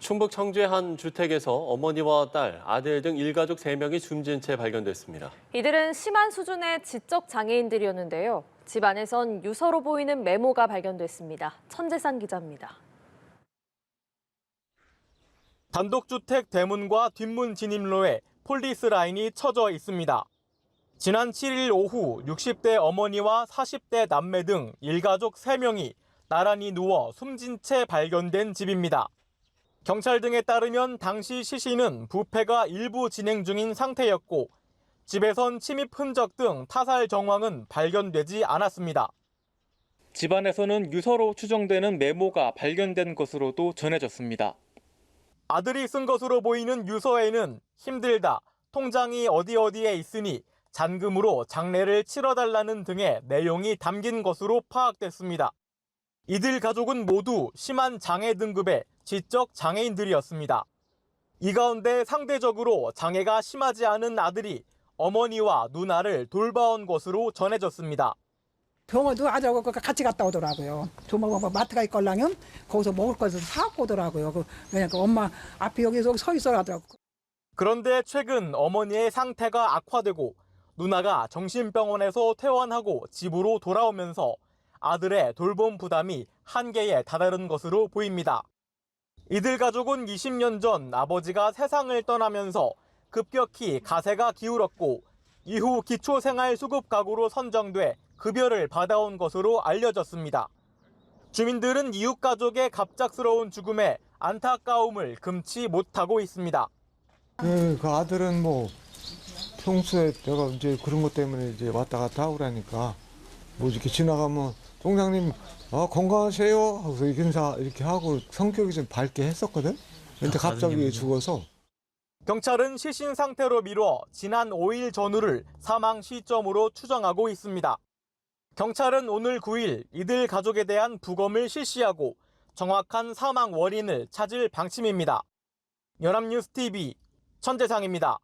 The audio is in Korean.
충북 청주의 한 주택에서 어머니와 딸, 아들 등 일가족 3명이 숨진 채 발견됐습니다. 이들은 심한 수준의 지적 장애인들이었는데요. 집 안에선 유서로 보이는 메모가 발견됐습니다. 천재상 기자입니다. 단독주택 대문과 뒷문 진입로에 폴리스 라인이 쳐져 있습니다. 지난 7일 오후 60대 어머니와 40대 남매 등 일가족 3명이 나란히 누워 숨진 채 발견된 집입니다. 경찰 등에 따르면 당시 시신은 부패가 일부 진행 중인 상태였고 집에선 침입 흔적 등 타살 정황은 발견되지 않았습니다. 집안에서는 유서로 추정되는 메모가 발견된 것으로도 전해졌습니다. 아들이 쓴 것으로 보이는 유서에는 힘들다, 통장이 어디에 있으니 잔금으로 장례를 치러달라는 등의 내용이 담긴 것으로 파악됐습니다. 이들 가족은 모두 심한 장애 등급의 지적 장애인들이었습니다. 이 가운데 상대적으로 장애가 심하지 않은 아들이 어머니와 누나를 돌봐온 것으로 전해졌습니다. 병원도 아들하고 같이 갔다 오더라고요. 조만간 마트가 있걸랑요. 거기서 먹을 것을 사갖고 오더라고요. 그러니까 엄마 앞에 여기서 서 있어 하더라고요. 그런데 최근 어머니의 상태가 악화되고 누나가 정신병원에서 퇴원하고 집으로 돌아오면서 아들의 돌봄 부담이 한계에 다다른 것으로 보입니다. 이들 가족은 20년 전 아버지가 세상을 떠나면서 급격히 가세가 기울었고 이후 기초생활수급 가구로 선정돼 급여를 받아온 것으로 알려졌습니다. 주민들은 이웃 가족의 갑작스러운 죽음에 안타까움을 금치 못하고 있습니다. 그 아들은 뭐 평소에 내가 이제 그런 것 때문에 이제 왔다 갔다 하고 그러니까 뭐 이렇게 지나가면 동장님 건강하세요 하고서 인사 이렇게 하고 성격이 좀 밝게 했었거든. 근데 갑자기 죽어서. 경찰은 시신 상태로 미뤄 지난 5일 전후를 사망 시점으로 추정하고 있습니다. 경찰은 오늘 9일 이들 가족에 대한 부검을 실시하고 정확한 사망 원인을 찾을 방침입니다. 연합뉴스 TV 천재상입니다.